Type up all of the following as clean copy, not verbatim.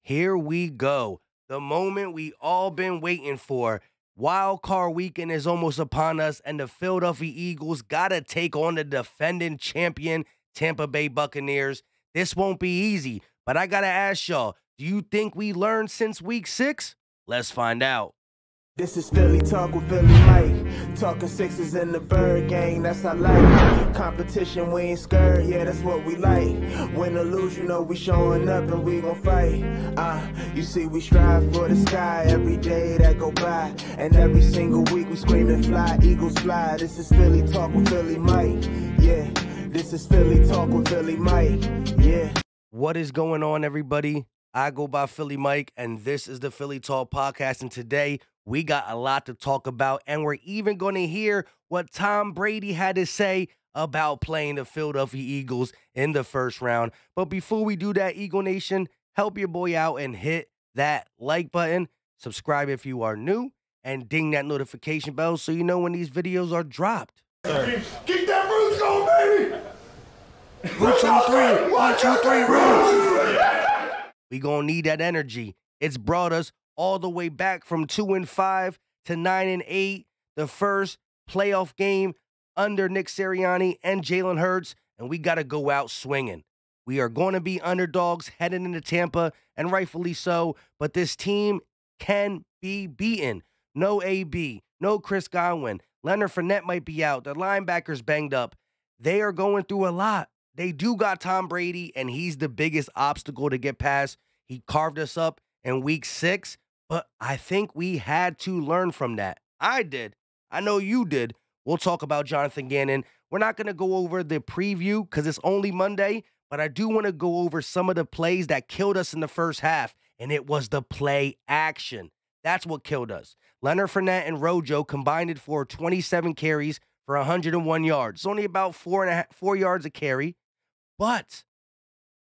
Here we go. The moment we all been waiting for. Wild card weekend is almost upon us, and the Philadelphia Eagles gotta take on the defending champion Tampa Bay Buccaneers. This won't be easy, but I gotta ask y'all, do you think we learned since week 6? Let's find out. This is Philly Talk with Philly Mike. Talking sixes in the bird gang, that's our life. Competition, we ain't scared, yeah, that's what we like. Win or lose, you know we showing up and we gon' fight. You see we strive for the sky every day that go by. And every single week we scream and fly, Eagles fly. This is Philly Talk with Philly Mike, yeah. This is Philly Talk with Philly Mike, yeah. What is going on, everybody? I go by Philly Mike, and this is the Philly Talk Podcast, and today we got a lot to talk about, and we're even going to hear what Tom Brady had to say about playing the Philadelphia Eagles in the first round. But before we do that, Eagle Nation, help your boy out and hit that like button, subscribe if you are new, and ding that notification bell so you know when these videos are dropped. Keep that roots going, baby! Roots on 3, 1, 2, 3, roots! We gonna need that energy. It's brought us all the way back from 2-5 to 9-8, the first playoff game under Nick Sirianni and Jalen Hurts, and we got to go out swinging. We are going to be underdogs heading into Tampa, and rightfully so, but this team can be beaten. No AB, no Chris Godwin. Leonard Fournette might be out. The linebackers banged up. They are going through a lot. They do got Tom Brady, and he's the biggest obstacle to get past. He carved us up in week 6. But I think we had to learn from that. I did. I know you did. We'll talk about Jonathan Gannon. We're not going to go over the preview because it's only Monday, but I do want to go over some of the plays that killed us in the first half, and it was the play action. That's what killed us. Leonard Fournette and Rojo combined it for 27 carries for 101 yards. It's only about 4 yards a carry, but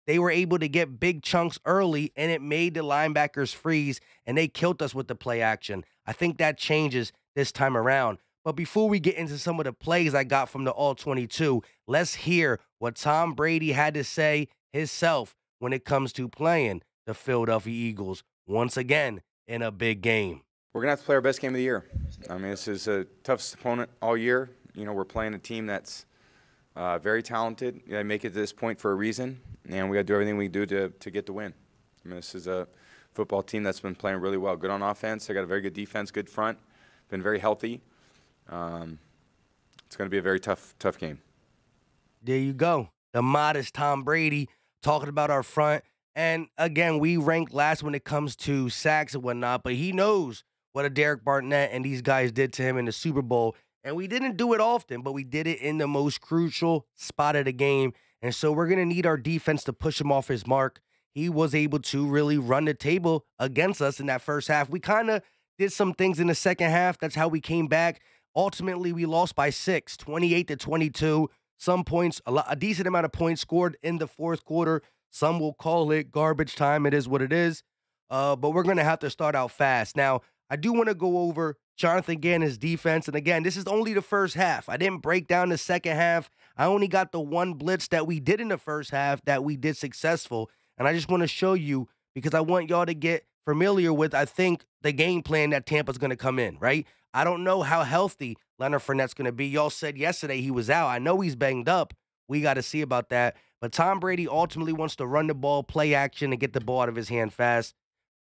they were able to get big chunks early, and it made the linebackers freeze, and they killed us with the play action. I think that changes this time around. But before we get into some of the plays I got from the All-22, let's hear what Tom Brady had to say himself when it comes to playing the Philadelphia Eagles once again in a big game. We're going to have to play our best game of the year. I mean, this is a toughest opponent all year. You know, we're playing a team that's very talented. They make it to this point for a reason, and we got to do everything we do to get the win. I mean, this is a football team that's been playing really well. Good on offense. They got a very good defense, good front. Been very healthy. It's going to be a very tough game. There you go. The modest Tom Brady talking about our front. And, again, we rank last when it comes to sacks and whatnot, but he knows what a Derek Barnett and these guys did to him in the Super Bowl. And we didn't do it often, but we did it in the most crucial spot of the game. And so we're going to need our defense to push him off his mark. He was able to really run the table against us in that first half. We kind of did some things in the second half. That's how we came back. Ultimately, we lost by 6, 28-22. Some points, a decent amount of points scored in the fourth quarter. Some will call it garbage time. It is what it is. But we're going to have to start out fast. Now, I do want to go over Jonathan Gannon's defense. And again, this is only the first half. I didn't break down the second half. I only got the one blitz that we did in the first half that we did successful. And I just want to show you because I want y'all to get familiar with, I think, the game plan that Tampa's going to come in, right? I don't know how healthy Leonard Fournette's going to be. Y'all said yesterday he was out. I know he's banged up. We got to see about that. But Tom Brady ultimately wants to run the ball, play action, and get the ball out of his hand fast.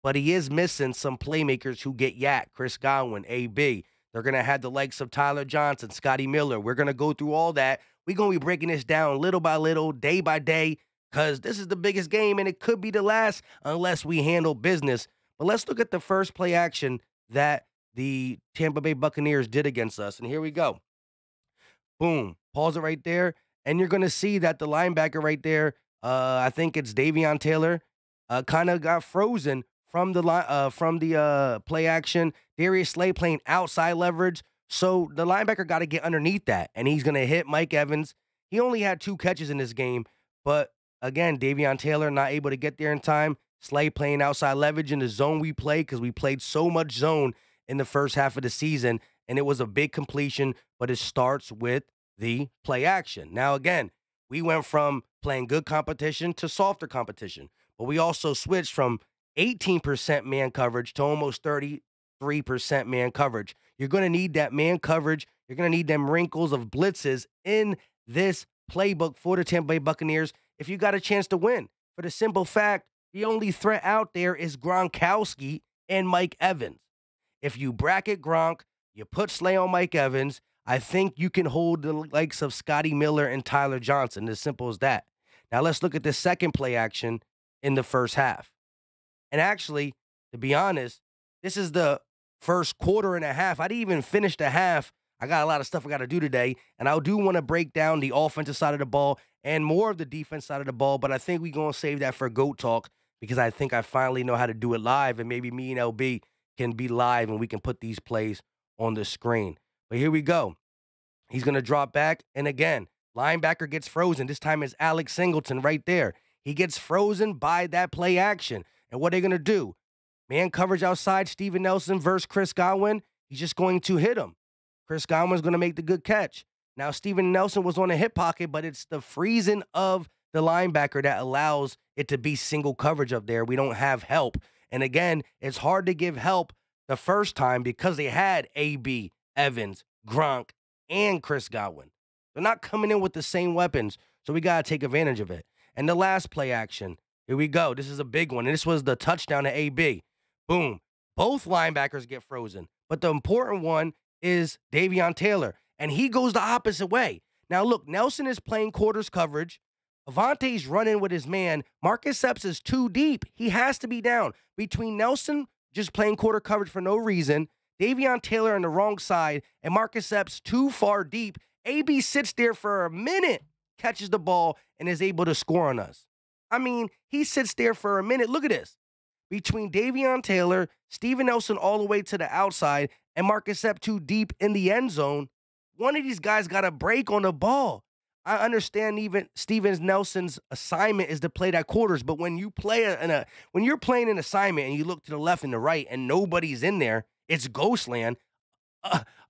But he is missing some playmakers who get yak. Chris Godwin, AB. They're going to have the likes of Tyler Johnson, Scotty Miller. We're going to go through all that. We're going to be breaking this down little by little, day by day, because this is the biggest game, and it could be the last unless we handle business. But let's look at the first play action that the Tampa Bay Buccaneers did against us. And here we go. Boom. Pause it right there. And you're going to see that the linebacker right there, I think it's Davion Taylor, kind of got frozen from the play action. Darius Slay playing outside leverage. So the linebacker got to get underneath that, and he's going to hit Mike Evans. He only had 2 catches in this game, but again, Davion Taylor not able to get there in time. Slay playing outside leverage in the zone we play because we played so much zone in the first half of the season, and it was a big completion, but it starts with the play action. Now, again, we went from playing good competition to softer competition, but we also switched from 18% man coverage to almost 33% man coverage. You're going to need that man coverage. You're going to need them wrinkles of blitzes in this playbook for the Tampa Bay Buccaneers if you got a chance to win. For the simple fact, the only threat out there is Gronkowski and Mike Evans. If you bracket Gronk, you put Slay on Mike Evans, I think you can hold the likes of Scotty Miller and Tyler Johnson. As simple as that. Now let's look at the second play action in the first half. And actually, to be honest, this is the first quarter and a half. I didn't even finish the half. I got a lot of stuff I got to do today, and I do want to break down the offensive side of the ball and more of the defense side of the ball, but I think we're going to save that for GOAT Talk because I think I finally know how to do it live, and maybe me and LB can be live and we can put these plays on the screen. But here we go. He's going to drop back, and again, linebacker gets frozen. This time it's Alex Singleton right there. He gets frozen by that play action. And what are they going to do? Man coverage outside, Steven Nelson versus Chris Godwin. He's just going to hit him. Chris Godwin's going to make the good catch. Now, Steven Nelson was on a hip pocket, but it's the freezing of the linebacker that allows it to be single coverage up there. We don't have help. And again, it's hard to give help the first time because they had AB, Evans, Gronk, and Chris Godwin. They're not coming in with the same weapons, so we got to take advantage of it. And the last play action, here we go. This is a big one. And this was the touchdown to AB. Boom. Both linebackers get frozen. But the important one is Davion Taylor, and he goes the opposite way. Now, look, Nelson is playing quarters coverage. Avante's running with his man. Marcus Epps is too deep. He has to be down. Between Nelson just playing quarter coverage for no reason, Davion Taylor on the wrong side, and Marcus Epps too far deep, AB sits there for a minute, catches the ball, and is able to score on us. I mean, he sits there for a minute. Look at this. Between Davion Taylor, Steven Nelson all the way to the outside, and Marcus Epps too deep in the end zone, one of these guys got a break on the ball. I understand even Steven Nelson's assignment is to play that quarters, but when you play when you're playing an assignment and you look to the left and the right and nobody's in there, it's Ghostland.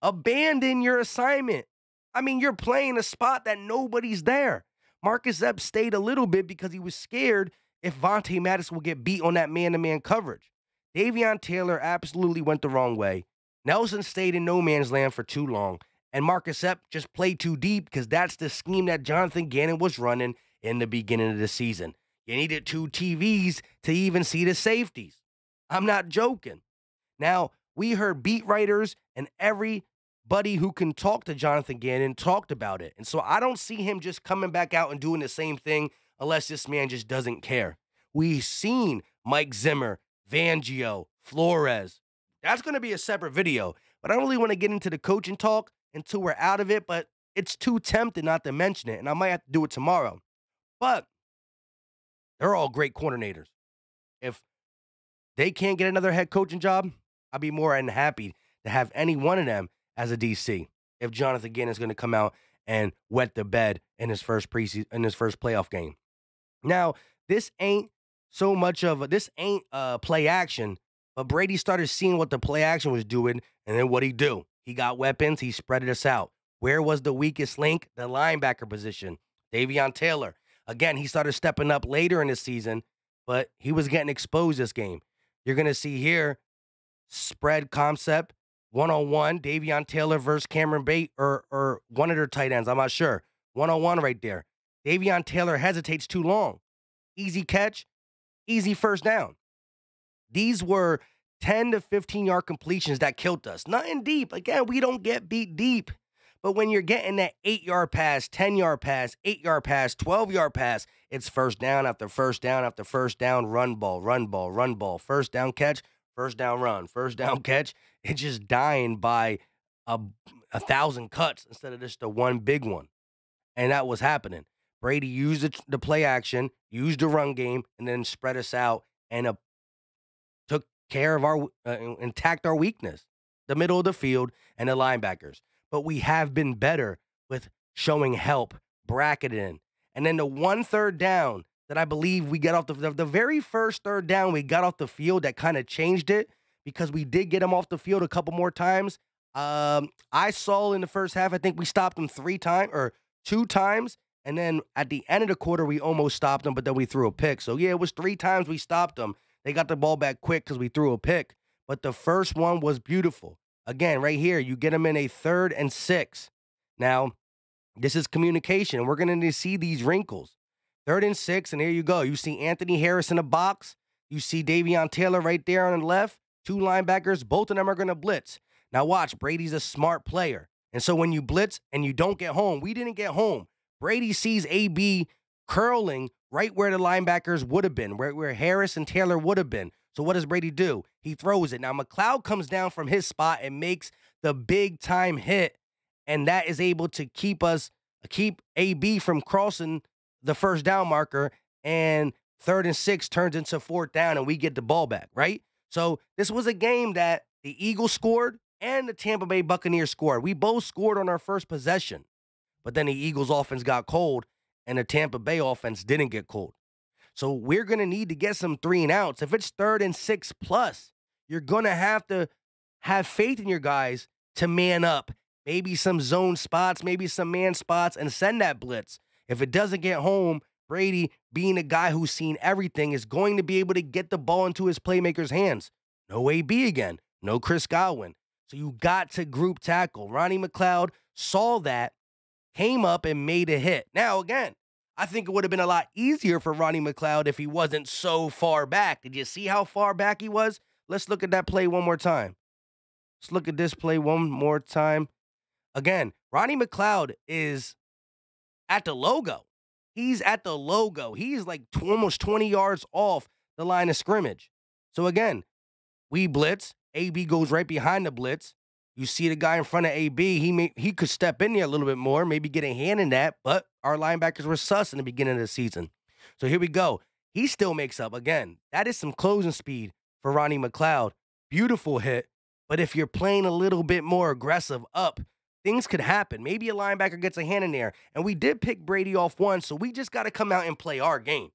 Abandon your assignment. I mean, you're playing a spot that nobody's there. Marcus Epps stayed a little bit because he was scared if Vontae Madison will get beat on that man-to-man coverage. Davion Taylor absolutely went the wrong way. Nelson stayed in no man's land for too long. And Marcus Epps just played too deep because that's the scheme that Jonathan Gannon was running in the beginning of the season. You needed 2 TVs to even see the safeties. I'm not joking. Now, we heard beat writers and everybody who can talk to Jonathan Gannon talked about it. And so I don't see him just coming back out and doing the same thing unless this man just doesn't care. We've seen Mike Zimmer, Fangio, Flores. That's going to be a separate video. But I don't really want to get into the coaching talk until we're out of it, but it's too tempting not to mention it, and I might have to do it tomorrow. But they're all great coordinators. If they can't get another head coaching job, I'd be more than happy to have any one of them as a DC if Jonathan Gannon is going to come out and wet the bed in his first preseason, in his first playoff game. Now, this ain't play action, but Brady started seeing what the play action was doing, and then what'd he do? He got weapons. He spread us out. Where was the weakest link? The linebacker position. Davion Taylor. Again, he started stepping up later in the season, but he was getting exposed this game. You're going to see here, spread concept, one-on-one, Davion Taylor versus Cameron Bate, or one of their tight ends. I'm not sure. One-on-one right there. Davion Taylor hesitates too long. Easy catch, easy first down. These were 10 to 15-yard completions that killed us. Nothing deep. Again, we don't get beat deep. But when you're getting that 8-yard pass, 10-yard pass, 8-yard pass, 12-yard pass, it's first down after first down after first down, run ball, run ball, run ball, first down catch, first down run, first down catch. It's just dying by 1,000 cuts instead of just the one big one. And that was happening. Brady used the play action, used the run game, and then spread us out and took care of our intact our weakness, the middle of the field and the linebackers. But we have been better with showing help, bracketing. And then the one third down that I believe we got off the very first third down we got off the field that kind of changed it because we did get him off the field a couple more times. I saw in the first half, I think we stopped him 2 times. And then at the end of the quarter, we almost stopped him, but then we threw a pick. So, yeah, it was 3 times we stopped him They got the ball back quick because we threw a pick. But the first one was beautiful. Again, right here, you get them in a 3rd and 6. Now, this is communication. We're going to need to see these wrinkles. 3rd and 6, and here you go. You see Anthony Harris in the box. You see Davion Taylor right there on the left. 2 linebackers. Both of them are going to blitz. Now watch, Brady's a smart player. And so when you blitz and you don't get home, we didn't get home. Brady sees AB curling right where the linebackers would have been, where Harris and Taylor would have been. So what does Brady do? He throws it. Now McLeod comes down from his spot and makes the big time hit, and that is able to keep AB from crossing the first down marker, and 3rd and 6 turns into 4th down, and we get the ball back, right? So this was a game that the Eagles scored and the Tampa Bay Buccaneers scored. We both scored on our first possession, but then the Eagles offense got cold, and the Tampa Bay offense didn't get cold. So we're going to need to get some 3 and outs. If it's 3rd and 6 plus, you're going to have faith in your guys to man up. Maybe some zone spots, maybe some man spots, and send that blitz. If it doesn't get home, Brady, being a guy who's seen everything, is going to be able to get the ball into his playmakers' hands. No AB again. No Chris Godwin. So you got to group tackle. Ronnie McLeod saw that, came up, and made a hit. Now, again, I think it would have been a lot easier for Ronnie McLeod if he wasn't so far back. Did you see how far back he was? Let's look at that play one more time. Let's look at this play one more time. Again, Ronnie McLeod is at the logo. He's at the logo. He's like almost 20 yards off the line of scrimmage. So again, we blitz. AB goes right behind the blitz. You see the guy in front of AB. He could step in there a little bit more, maybe get a hand in that, but our linebackers were sus in the beginning of the season. So here we go. He still makes up. Again, that is some closing speed for Ronnie McLeod. Beautiful hit. But if you're playing a little bit more aggressive up, things could happen. Maybe a linebacker gets a hand in there. And we did pick Brady off one, so we just got to come out and play our game.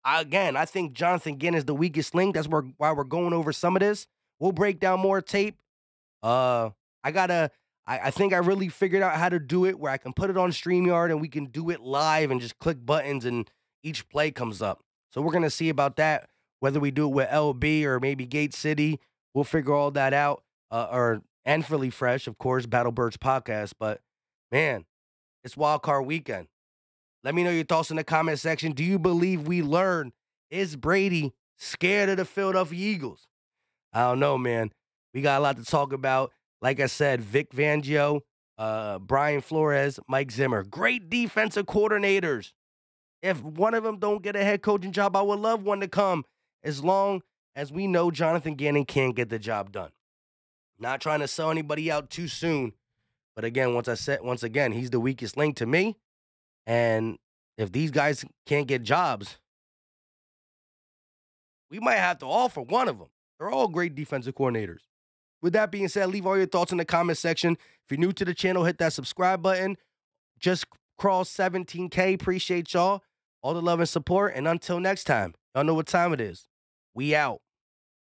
Again, I think Jonathan Gannon is the weakest link. That's why we're going over some of this. We'll break down more tape. I think I really figured out how to do it where I can put it on StreamYard and we can do it live and just click buttons and each play comes up. So we're going to see about that, whether we do it with LB or maybe Gate City. We'll figure all that out. And Philly Fresh, of course, Battle Birds podcast. But, man, it's Wild Card Weekend. Let me know your thoughts in the comment section. Do you believe we learned? Is Brady scared of the Philadelphia Eagles? I don't know, man. We got a lot to talk about. Like I said, Vic Fangio, Brian Flores, Mike Zimmer. Great defensive coordinators. If one of them don't get a head coaching job, I would love one to come, as long as we know Jonathan Gannon can't get the job done. Not trying to sell anybody out too soon. But again, once again, he's the weakest link to me. And if these guys can't get jobs, we might have to offer one of them. They're all great defensive coordinators. With that being said, leave all your thoughts in the comment section. If you're new to the channel, hit that subscribe button. Just cross 17K. Appreciate y'all. All the love and support. And until next time, y'all know what time it is. We out.